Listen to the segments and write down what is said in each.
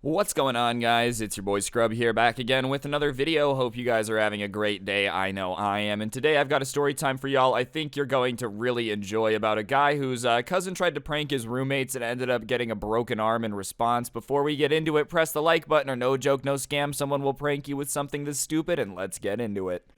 What's going on, guys? It's your boy Scrub here, back again with another video. Hope you guys are having a great day. I know I am. And today I've got a story time for y'all I think you're going to really enjoy, about a guy whose cousin tried to prank his roommates and ended up getting a broken arm in response. Before we get into it, press the like button, or no joke, no scam, someone will prank you with something this stupid, and let's get into it.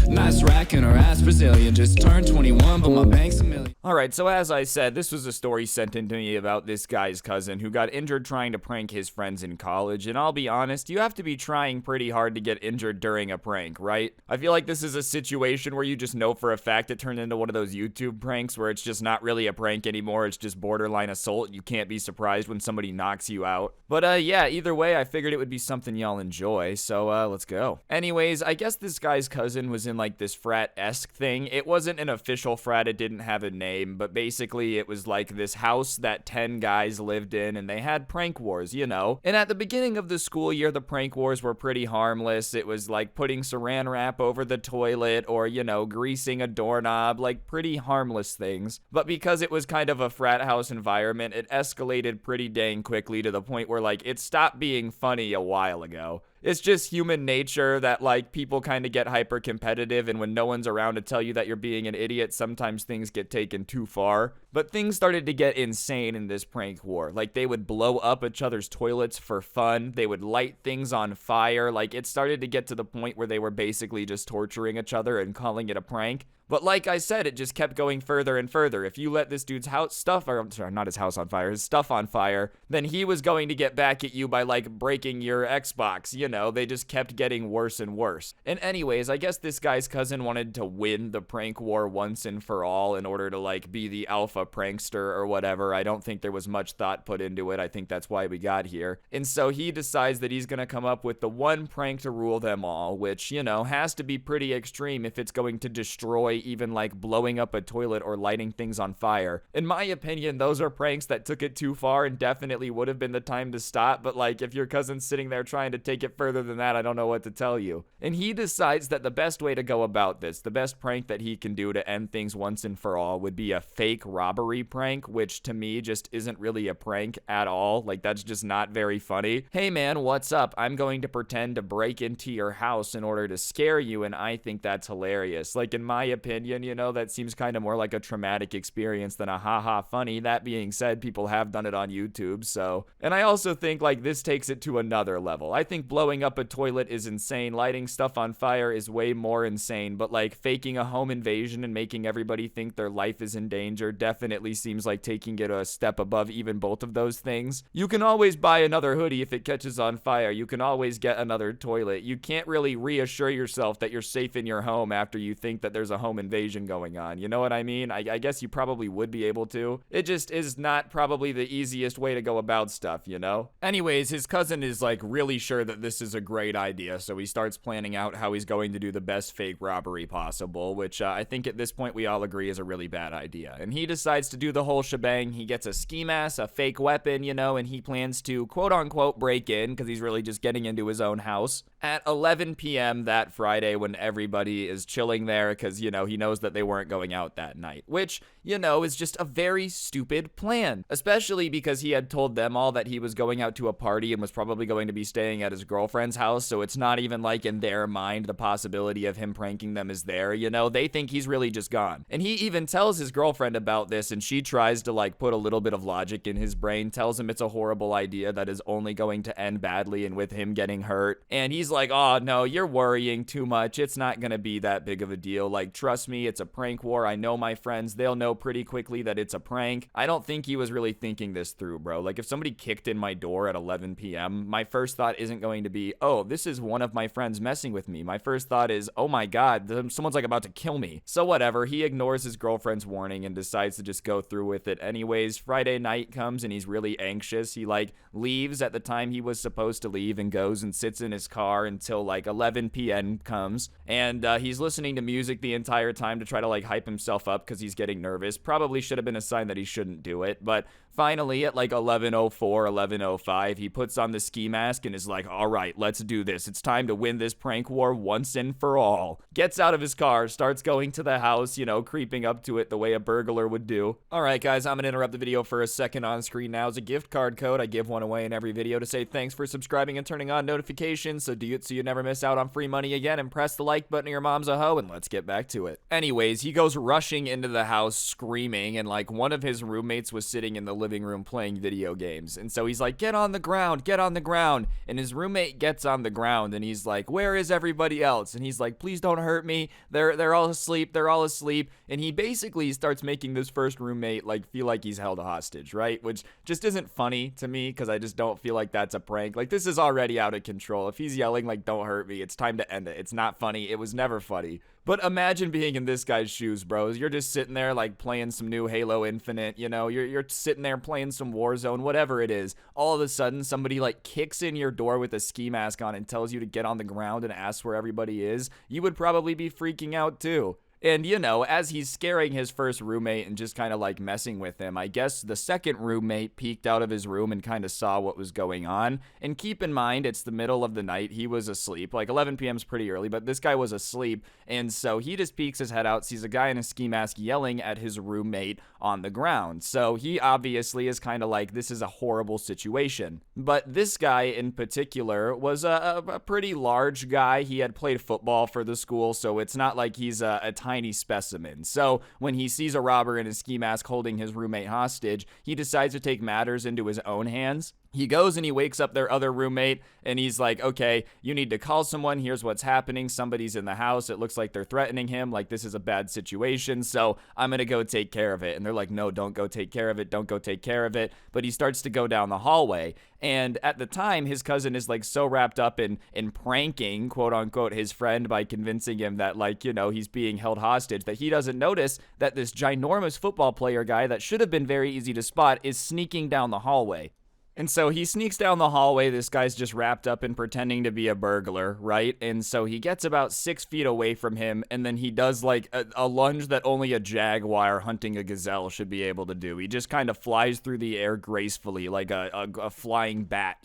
Nice rack and her ass Brazilian. Just turned 21, but my bank's a million. Alright, so as I said, this was a story sent in to me about this guy's cousin who got injured trying to prank his friends in college, and I'll be honest, you have to be trying pretty hard to get injured during a prank, right? I feel like this is a situation where you just know for a fact it turned into one of those YouTube pranks where it's just not really a prank anymore, it's just borderline assault. You can't be surprised when somebody knocks you out. But yeah, either way, I figured it would be something y'all enjoy, so let's go. Anyways, I guess this guy's cousin was in like this frat-esque thing. It wasn't an official frat, it didn't have a name, but basically it was like this house that 10 guys lived in, and they had prank wars, you know. And at the beginning of the school year, the prank wars were pretty harmless. It was like putting saran wrap over the toilet, or, you know, greasing a doorknob, like pretty harmless things. But because it was kind of a frat house environment, it escalated pretty dang quickly to the point where like it stopped being funny a while ago. It's just human nature that, like, people kind of get hyper competitive, and when no one's around to tell you that you're being an idiot, sometimes things get taken too far. But things started to get insane in this prank war. Like, they would blow up each other's toilets for fun. They would light things on fire. Like, it started to get to the point where they were basically just torturing each other and calling it a prank. But like I said, it just kept going further and further. If you let this dude's stuff on fire, then he was going to get back at you by like breaking your Xbox. You know, they just kept getting worse and worse. And anyways, I guess this guy's cousin wanted to win the prank war once and for all in order to like be the alpha prankster or whatever. I don't think there was much thought put into it. I think that's why we got here. And so he decides that he's going to come up with the one prank to rule them all, which, you know, has to be pretty extreme if it's going to destroy even like blowing up a toilet or lighting things on fire. In my opinion, those are pranks that took it too far and definitely would have been the time to stop, but like if your cousin's sitting there trying to take it further than that, I don't know what to tell you. And he decides that the best way to go about this, the best prank that he can do to end things once and for all, would be a fake robbery prank, which to me just isn't really a prank at all. Like, that's just not very funny. Hey man, what's up? I'm going to pretend to break into your house in order to scare you, and I think that's hilarious. Like, in my opinion, you know, that seems kind of more like a traumatic experience than a haha funny. That being said, people have done it on YouTube, so. And I also think like this takes it to another level. I think blowing up a toilet is insane. Lighting stuff on fire is way more insane, but like faking a home invasion and making everybody think their life is in danger definitely seems like taking it a step above even both of those things. You can always buy another hoodie if it catches on fire. You can always get another toilet. You can't really reassure yourself that you're safe in your home after you think that there's a home invasion going on. You know what I mean? I guess you probably would be able to. It just is not probably the easiest way to go about stuff, you know? Anyways, his cousin is like really sure that this is a great idea, so he starts planning out how he's going to do the best fake robbery possible, which I think at this point we all agree is a really bad idea. And he decides to do the whole shebang. He gets a ski mask, a fake weapon, you know, and he plans to quote unquote break in, because he's really just getting into his own house at 11 p.m. that Friday when everybody is chilling there, because, you know, he knows that they weren't going out that night, which, you know, is just a very stupid plan, especially because he had told them all that he was going out to a party and was probably going to be staying at his girlfriend's house, so it's not even like in their mind the possibility of him pranking them is there, you know? They think he's really just gone. And he even tells his girlfriend about this, and she tries to like put a little bit of logic in his brain, tells him it's a horrible idea that is only going to end badly and with him getting hurt, and he's like, oh no, you're worrying too much, it's not gonna be that big of a deal, like trust me, it's a prank war. I know my friends, they'll know pretty quickly that it's a prank. I don't think he was really thinking this through, bro. Like, if somebody kicked in my door at 11 p.m., my first thought isn't going to be, oh, this is one of my friends messing with me. My first thought is, oh my god, someone's like about to kill me. So whatever, he ignores his girlfriend's warning and decides to just go through with it anyways. Friday night comes and he's really anxious. He like leaves at the time he was supposed to leave and goes and sits in his car until like 11 p.m. comes, and he's listening to music the entire time to try to like hype himself up because he's getting nervous. Probably should have been a sign that he shouldn't do it, but Finally, at like 11:04, 11:05, he puts on the ski mask and is like, all right, let's do this. It's time to win this prank war once and for all. Gets out of his car, starts going to the house, creeping up to it the way a burglar would do. All right, guys, I'm going to interrupt the video for a second. On screen now is a gift card code. I give one away in every video to say thanks for subscribing and turning on notifications, so do it so you never miss out on free money again, and press the like button or your mom's a hoe, and let's get back to it. Anyways, he goes rushing into the house screaming, and like one of his roommates was sitting in the living room playing video games. And so he's like, get on the ground, get on the ground. And his roommate gets on the ground and he's like, where is everybody else? And he's like, please don't hurt me. They're all asleep. They're all asleep. And he basically starts making this first roommate like feel like he's held hostage, right? Which just isn't funny to me because I just don't feel like that's a prank. Like, this is already out of control. If he's yelling like, don't hurt me, it's time to end it. It's not funny. It was never funny. But imagine being in this guy's shoes, bros. You're just sitting there like playing some new Halo Infinite, you're sitting there playing some Warzone, whatever it is. All of a sudden, somebody like kicks in your door with a ski mask on and tells you to get on the ground and asks where everybody is. You would probably be freaking out too. And, as he's scaring his first roommate and just kind of like messing with him, I guess the second roommate peeked out of his room and kind of saw what was going on. And keep in mind, it's the middle of the night. He was asleep. Like 11 p.m. is pretty early, but this guy was asleep. And so he just peeks his head out, sees a guy in a ski mask yelling at his roommate on the ground. So he obviously is kind of like, this is a horrible situation. But this guy in particular was a pretty large guy. He had played football for the school, so it's not like he's a tiny specimen. So when he sees a robber in a ski mask holding his roommate hostage, he decides to take matters into his own hands. He goes and he wakes up their other roommate and he's like, okay, you need to call someone. Here's what's happening. Somebody's in the house. It looks like they're threatening him. Like, this is a bad situation. So I'm going to go take care of it. And they're like, no, don't go take care of it. Don't go take care of it. But he starts to go down the hallway. And at the time, his cousin is like so wrapped up in pranking, quote unquote, his friend by convincing him that like, he's being held hostage, that he doesn't notice that this ginormous football player guy that should have been very easy to spot is sneaking down the hallway. And so he sneaks down the hallway. This guy's just wrapped up in pretending to be a burglar, right? And so he gets about 6 feet away from him, and then he does like a lunge that only a jaguar hunting a gazelle should be able to do. He just kind of flies through the air gracefully, like a flying bat,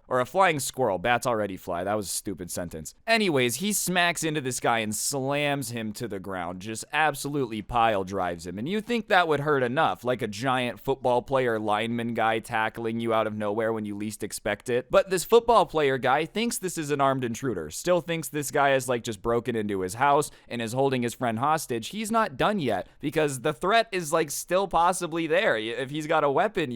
or a flying squirrel. Bats already fly. That was a stupid sentence. Anyways, he smacks into this guy and slams him to the ground, just absolutely pile drives him. And you think that would hurt enough, like a giant football player lineman guy tackling you out of nowhere when you least expect it. But this football player guy thinks this is an armed intruder, still thinks this guy is like just broken into his house and is holding his friend hostage. He's not done yet because the threat is like still possibly there if he's got a weapon,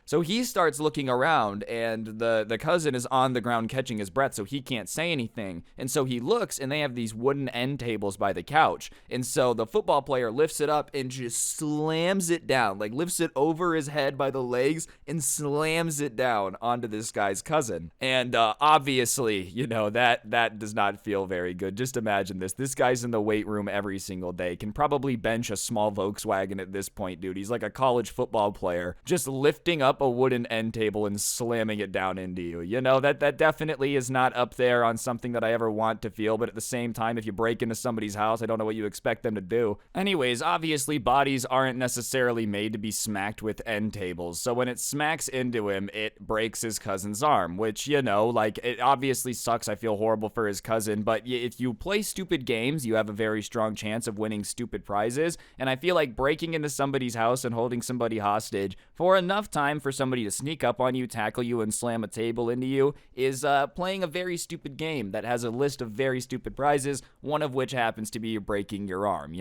So he starts looking around and the cousin is on the ground catching his breath, so he can't say anything. And so he looks and they have these wooden end tables by the couch. And so the football player lifts it up and just slams it down, like lifts it over his head by the legs and slams it down onto this guy's cousin. And obviously, that does not feel very good. Just imagine this. This guy's in the weight room every single day, can probably bench a small Volkswagen at this point, dude. He's like a college football player, just lifting up a wooden end table and slamming it down into you. That definitely is not up there on something that I ever want to feel, but at the same time, if you break into somebody's house, I don't know what you expect them to do. Anyways, obviously, bodies aren't necessarily made to be smacked with end tables, so when it smacks into him, it breaks his cousin's arm, which, it obviously sucks. I feel horrible for his cousin, but if you play stupid games, you have a very strong chance of winning stupid prizes, and I feel like breaking into somebody's house and holding somebody hostage for enough time for somebody to sneak up on you, tackle you, and slam a table into you is playing a very stupid game that has a list of very stupid prizes, one of which happens to be breaking your arm,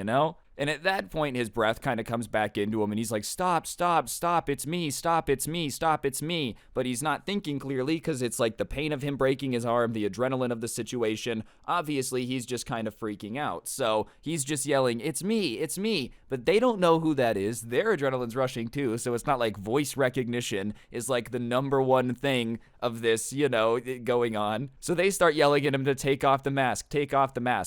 And at that point, his breath kind of comes back into him, and he's like, stop, stop, stop, it's me, stop, it's me, stop, it's me. But he's not thinking clearly because it's like the pain of him breaking his arm, the adrenaline of the situation. Obviously, he's just kind of freaking out. So he's just yelling, it's me, it's me. But they don't know who that is. Their adrenaline's rushing too, so it's not like voice recognition is like the number one thing of this, going on. So they start yelling at him to take off the mask,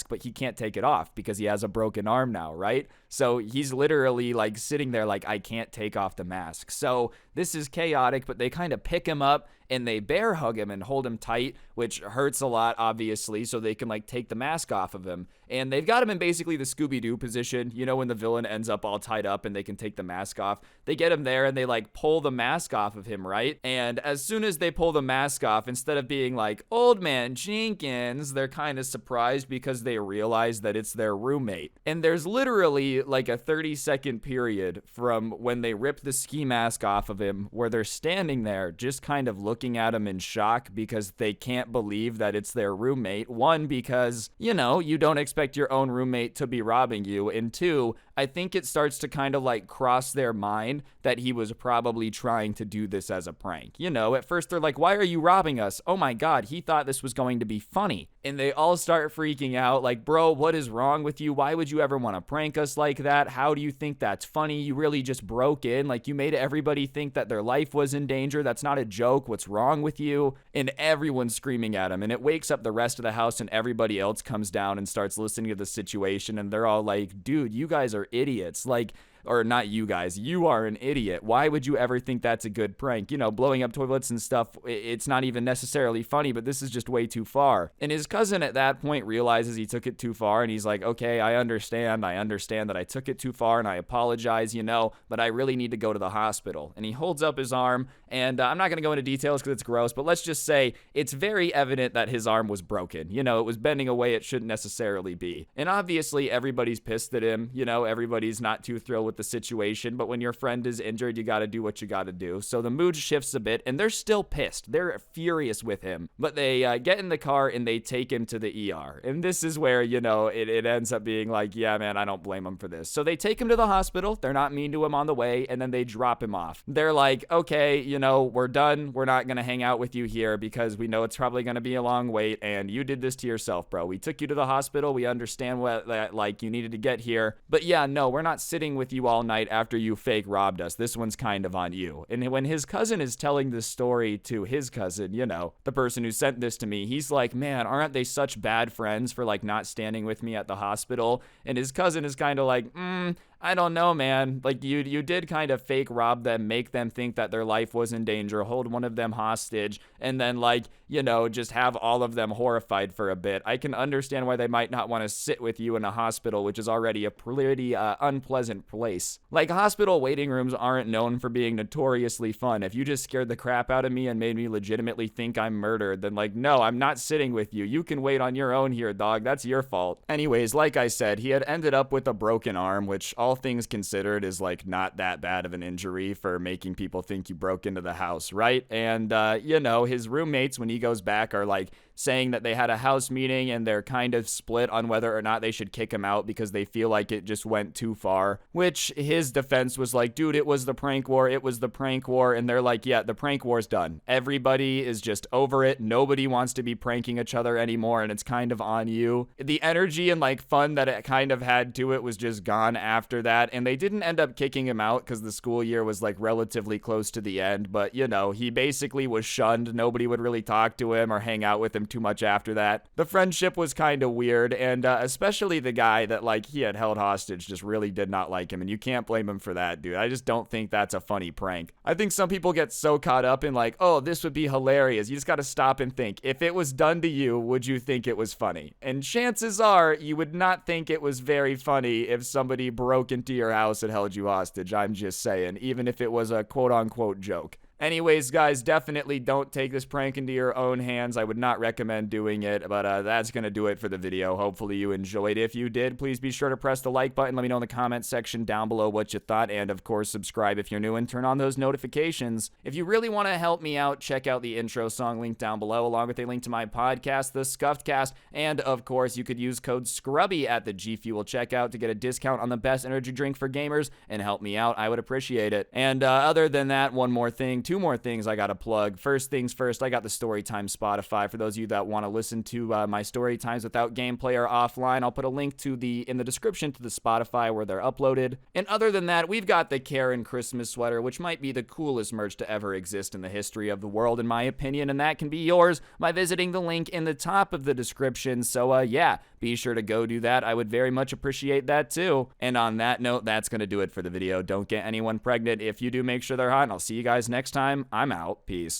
but he can't take it off because he has a broken arm now, right? So he's literally like sitting there like, I can't take off the mask. So this is chaotic, but they kind of pick him up and they bear hug him and hold him tight, which hurts a lot, obviously, so they can like take the mask off of him. And they've got him in basically the Scooby-Doo position, you know, when the villain ends up all tied up and they can take the mask off. They get him there and they like pull the mask off of him, right? And as soon as they pull the mask off, instead of being like, "Old man Jenkins," they're kind of surprised because they realize that it's their roommate. And there's literally like a 30-second period from when they rip the ski mask off of him where they're standing there just kind of looking at him in shock because they can't believe that it's their roommate. One, because, you know, you don't expect your own roommate to be robbing you. And two, I think it starts to kind of like cross their mind that he was probably trying to do this as a prank. You know, at first they're like, "Why are you robbing us? Oh my God, he thought this was going to be funny." And they all start freaking out like, "Bro, what is wrong with you? Why would you ever want to prank us like that? How do you think that's funny? You really just broke in. Like, you made everybody think that their life was in danger. That's not a joke. What's wrong with you?" And everyone's screaming at him. And it wakes up the rest of the house, and everybody else comes down and starts listening to the situation. And they're all like, "Dude, you guys are idiots." Like, or not you guys, you are an idiot. Why would you ever think that's a good prank? You know, blowing up toilets and stuff, it's not even necessarily funny, but this is just way too far. And his cousin at that point realizes he took it too far, and he's like, "Okay, I understand that I took it too far, and I apologize, you know, but I really need to go to the hospital." And he holds up his arm, and I'm not going to go into details because it's gross, but let's just say it's very evident that his arm was broken. You know, it was bending a way it shouldn't necessarily be. And obviously everybody's pissed at him, you know, everybody's not too thrilled with the situation, but when your friend is injured, you got to do what you got to do. So the mood shifts a bit, and they're still pissed. They're furious with him, but they get in the car and they take him to the ER. And this is where, you know, it ends up being like, yeah, man, I don't blame him for this. So they take him to the hospital. They're not mean to him on the way, and then they drop him off. They're like, "Okay, you know, we're done. We're not going to hang out with you here because we know it's probably going to be a long wait, and you did this to yourself, bro. We took you to the hospital. We understand what like you needed to get here, but yeah, no, we're not sitting with you all night after you fake robbed us. This one's kind of on you." And when his cousin is telling this story to his cousin, you know, the person who sent this to me, he's like, "Man, aren't they such bad friends for like not standing with me at the hospital?" And his cousin is kind of like, "I don't know, man. Like, you did kind of fake rob them, make them think that their life was in danger, hold one of them hostage, and then, like, you know, just have all of them horrified for a bit. I can understand why they might not want to sit with you in a hospital, which is already a pretty unpleasant place. Like, hospital waiting rooms aren't known for being notoriously fun. If you just scared the crap out of me and made me legitimately think I'm murdered, then, like, no, I'm not sitting with you. You can wait on your own here, dog. That's your fault." Anyways, like I said, he had ended up with a broken arm, which all things considered is like not that bad of an injury for making people think you broke into the house, right? And you know, his roommates, when he goes back, are like saying that they had a house meeting and they're kind of split on whether or not they should kick him out because they feel like it just went too far, which his defense was like, "Dude, it was the prank war. It was the prank war." And they're like, "Yeah, the prank war's done. Everybody is just over it. Nobody wants to be pranking each other anymore, and it's kind of on you." The energy and like fun that it kind of had to it was just gone after that, and they didn't end up kicking him out because the school year was like relatively close to the end, but you know, he basically was shunned. Nobody would really talk to him or hang out with him too much after that. The friendship was kind of weird, and especially the guy that like he had held hostage just really did not like him, and you can't blame him for that, dude. I just don't think that's a funny prank. I think some people get so caught up in like, "Oh, this would be hilarious." You just got to stop and think, if it was done to you, would you think it was funny? And chances are you would not think it was very funny if somebody broke into your house and held you hostage. I'm just saying, even if it was a quote-unquote joke. Anyways, guys, definitely don't take this prank into your own hands. I would not recommend doing it, but that's going to do it for the video. Hopefully you enjoyed. If you did, please be sure to press the like button. Let me know in the comment section down below what you thought, and of course, subscribe if you're new and turn on those notifications. If you really want to help me out, check out the intro song linked down below, along with a link to my podcast, The Scuffed Cast, and of course, you could use code SCRUBBY at the G Fuel checkout to get a discount on the best energy drink for gamers and help me out. I would appreciate it. And other than that, one more thing, two more things I gotta plug. First things first, I got the Storytime Spotify. For those of you that want to listen to my story times without gameplay or offline, I'll put a link to in the description to the Spotify where they're uploaded. And other than that, we've got the Karen Christmas sweater, which might be the coolest merch to ever exist in the history of the world, in my opinion, and that can be yours by visiting the link in the top of the description. So yeah, be sure to go do that. I would very much appreciate that too. And on that note, that's gonna do it for the video. Don't get anyone pregnant. If you do, make sure they're hot, and I'll see you guys next time. I'm out. Peace.